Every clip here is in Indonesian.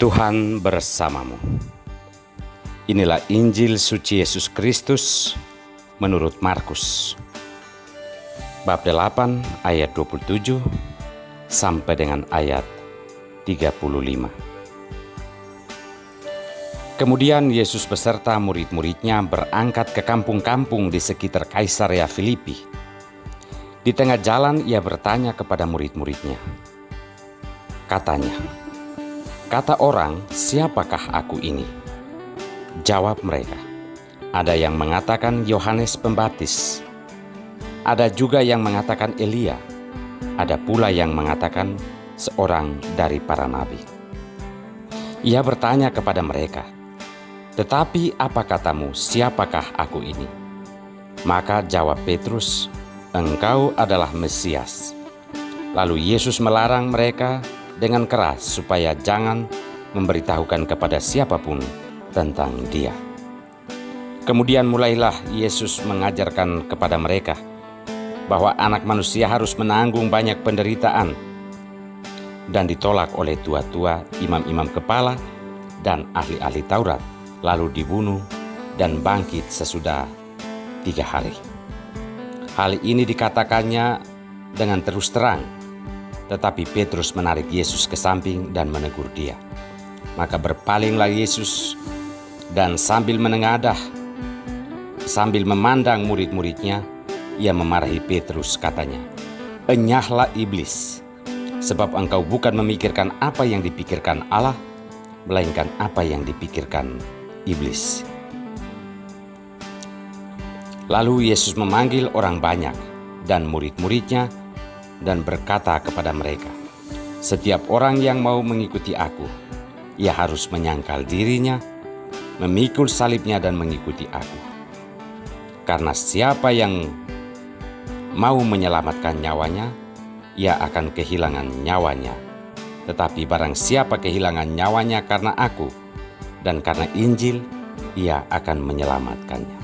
Tuhan bersamamu. Inilah Injil suci Yesus Kristus menurut Markus. Bab 8 ayat 27 sampai dengan ayat 35. Kemudian Yesus beserta murid-muridnya berangkat ke kampung-kampung di sekitar Kaisarea Filipi. Di tengah jalan ia bertanya kepada murid-muridnya. Katanya, "Kata orang, siapakah aku ini?" Jawab mereka, "Ada yang mengatakan Yohanes Pembaptis, ada juga yang mengatakan Elia, ada pula yang mengatakan seorang dari para nabi." Ia bertanya kepada mereka, "Tetapi apa katamu, siapakah aku ini?" Maka jawab Petrus, "Engkau adalah Mesias." Lalu Yesus melarang mereka dengan keras supaya jangan memberitahukan kepada siapapun tentang Dia. Kemudian mulailah Yesus mengajarkan kepada mereka bahwa Anak Manusia harus menanggung banyak penderitaan dan ditolak oleh tua-tua, imam-imam kepala, dan ahli-ahli Taurat, lalu dibunuh dan bangkit sesudah 3 hari. Hal ini dikatakannya dengan terus terang, tetapi Petrus menarik Yesus ke samping dan menegur dia. Maka berpalinglah Yesus dan sambil menengadah, sambil memandang murid-muridnya, ia memarahi Petrus, katanya, "Enyahlah iblis, sebab engkau bukan memikirkan apa yang dipikirkan Allah, melainkan apa yang dipikirkan iblis." Lalu Yesus memanggil orang banyak dan murid-muridnya dan berkata kepada mereka, "Setiap orang yang mau mengikuti aku, ia harus menyangkal dirinya, memikul salibnya dan mengikuti aku. Karena siapa yang mau menyelamatkan nyawanya, ia akan kehilangan nyawanya. Tetapi barang siapa kehilangan nyawanya karena aku dan karena Injil, ia akan menyelamatkannya."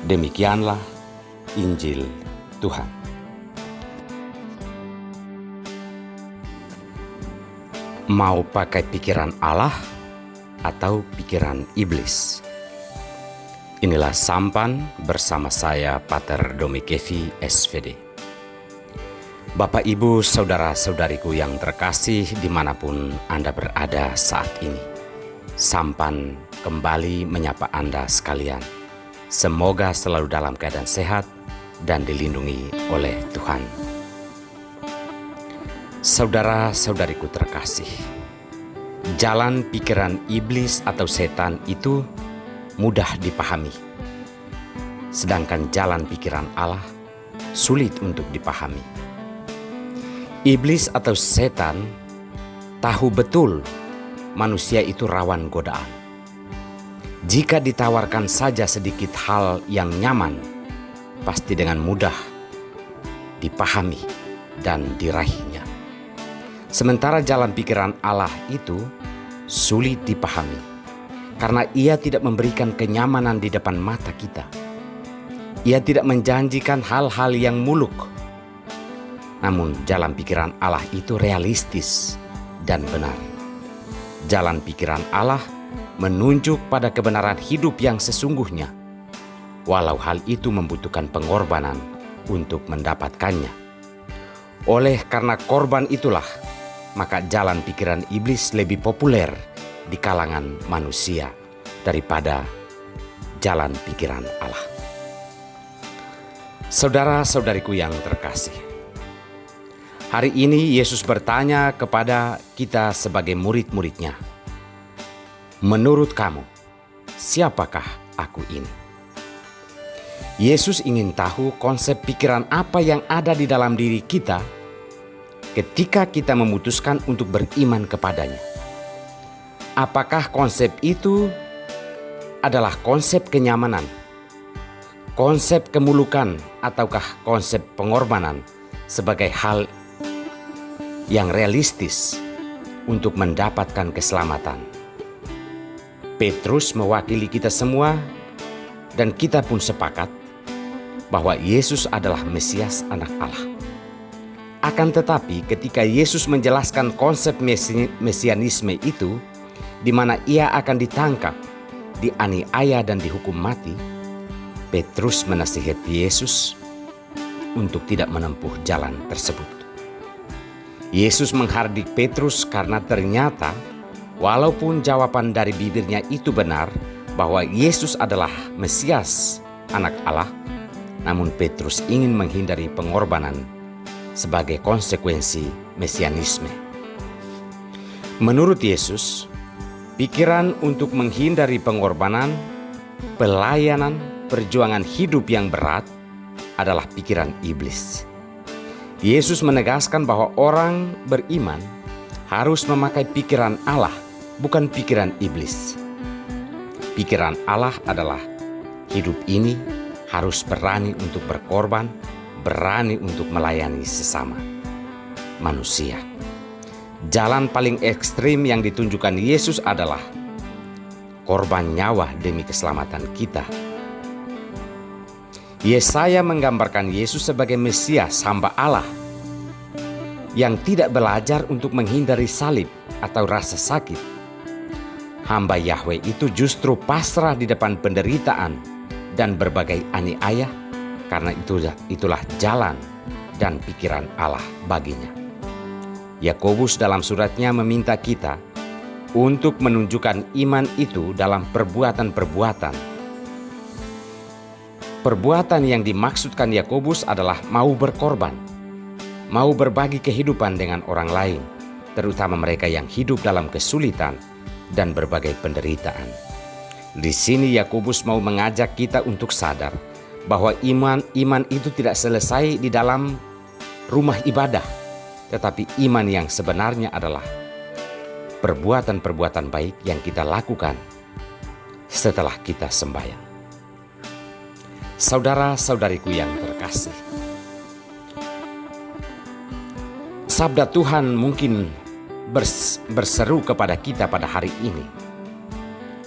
Demikianlah Injil Tuhan. Mau pakai pikiran Allah atau pikiran iblis? Inilah Sampan bersama saya, Pater Domikevi, SVD. Bapak, Ibu, saudara-saudariku yang terkasih dimanapun Anda berada saat ini, Sampan kembali menyapa Anda sekalian. Semoga selalu dalam keadaan sehat dan dilindungi oleh Tuhan. Saudara-saudariku terkasih, jalan pikiran iblis atau setan itu mudah dipahami, sedangkan jalan pikiran Allah sulit untuk dipahami. Iblis atau setan tahu betul manusia itu rawan godaan. Jika ditawarkan saja sedikit hal yang nyaman, pasti dengan mudah dipahami dan diraihnya. Sementara jalan pikiran Allah itu sulit dipahami, karena Ia tidak memberikan kenyamanan di depan mata kita. Ia tidak menjanjikan hal-hal yang muluk. Namun jalan pikiran Allah itu realistis dan benar. Jalan pikiran Allah menunjuk pada kebenaran hidup yang sesungguhnya, walau hal itu membutuhkan pengorbanan untuk mendapatkannya. Oleh karena korban itulah, maka jalan pikiran iblis lebih populer di kalangan manusia daripada jalan pikiran Allah. Saudara-saudariku yang terkasih, hari ini Yesus bertanya kepada kita sebagai murid-muridnya, "Menurut kamu, siapakah aku ini?" Yesus ingin tahu konsep pikiran apa yang ada di dalam diri kita ketika kita memutuskan untuk beriman kepadanya. Apakah konsep itu adalah konsep kenyamanan, konsep kemulukan, ataukah konsep pengorbanan sebagai hal yang realistis untuk mendapatkan keselamatan? Petrus mewakili kita semua dan kita pun sepakat bahwa Yesus adalah Mesias, Anak Allah. Akan tetapi ketika Yesus menjelaskan konsep mesianisme itu, di mana ia akan ditangkap, dianiaya dan dihukum mati, Petrus menasihati Yesus untuk tidak menempuh jalan tersebut. Yesus menghardik Petrus karena ternyata walaupun jawaban dari bibirnya itu benar bahwa Yesus adalah Mesias, Anak Allah, namun Petrus ingin menghindari pengorbanan sebagai konsekuensi mesianisme. Menurut Yesus, pikiran untuk menghindari pengorbanan, pelayanan, perjuangan hidup yang berat adalah pikiran iblis. Yesus menegaskan bahwa orang beriman harus memakai pikiran Allah, bukan pikiran iblis. Pikiran Allah adalah hidup ini harus berani untuk berkorban, berani untuk melayani sesama manusia. Jalan paling ekstrim yang ditunjukkan Yesus adalah korban nyawa demi keselamatan kita. Yesaya menggambarkan Yesus sebagai Mesias, hamba Allah, yang tidak belajar untuk menghindari salib atau rasa sakit. Hamba Yahweh itu justru pasrah di depan penderitaan dan berbagai aniaya, karena itulah jalan dan pikiran Allah baginya. Yakobus dalam suratnya meminta kita untuk menunjukkan iman itu dalam perbuatan-perbuatan. Perbuatan yang dimaksudkan Yakobus adalah mau berkorban, mau berbagi kehidupan dengan orang lain, terutama mereka yang hidup dalam kesulitan dan berbagai penderitaan. Di sini Yakobus mau mengajak kita untuk sadar bahwa iman itu tidak selesai di dalam rumah ibadah, tetapi iman yang sebenarnya adalah perbuatan-perbuatan baik yang kita lakukan setelah kita sembahyang. Saudara-saudariku yang terkasih, sabda Tuhan mungkin berseru kepada kita pada hari ini.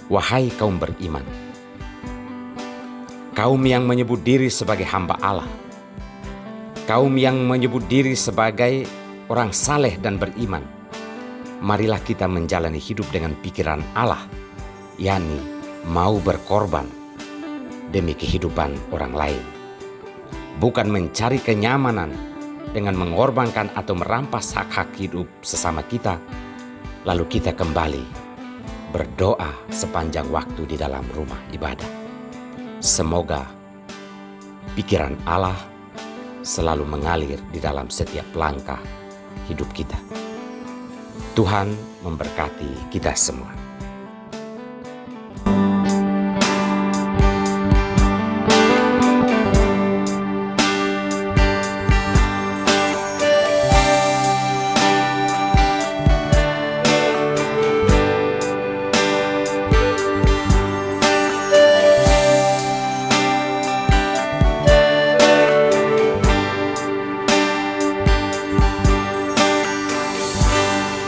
Wahai kaum beriman, kaum yang menyebut diri sebagai hamba Allah, kaum yang menyebut diri sebagai orang saleh dan beriman, marilah kita menjalani hidup dengan pikiran Allah, yakni mau berkorban demi kehidupan orang lain, bukan mencari kenyamanan dengan mengorbankan atau merampas hak-hak hidup sesama kita, lalu kita kembali berdoa sepanjang waktu di dalam rumah ibadah. Semoga pikiran Allah selalu mengalir di dalam setiap langkah hidup kita. Tuhan memberkati kita semua.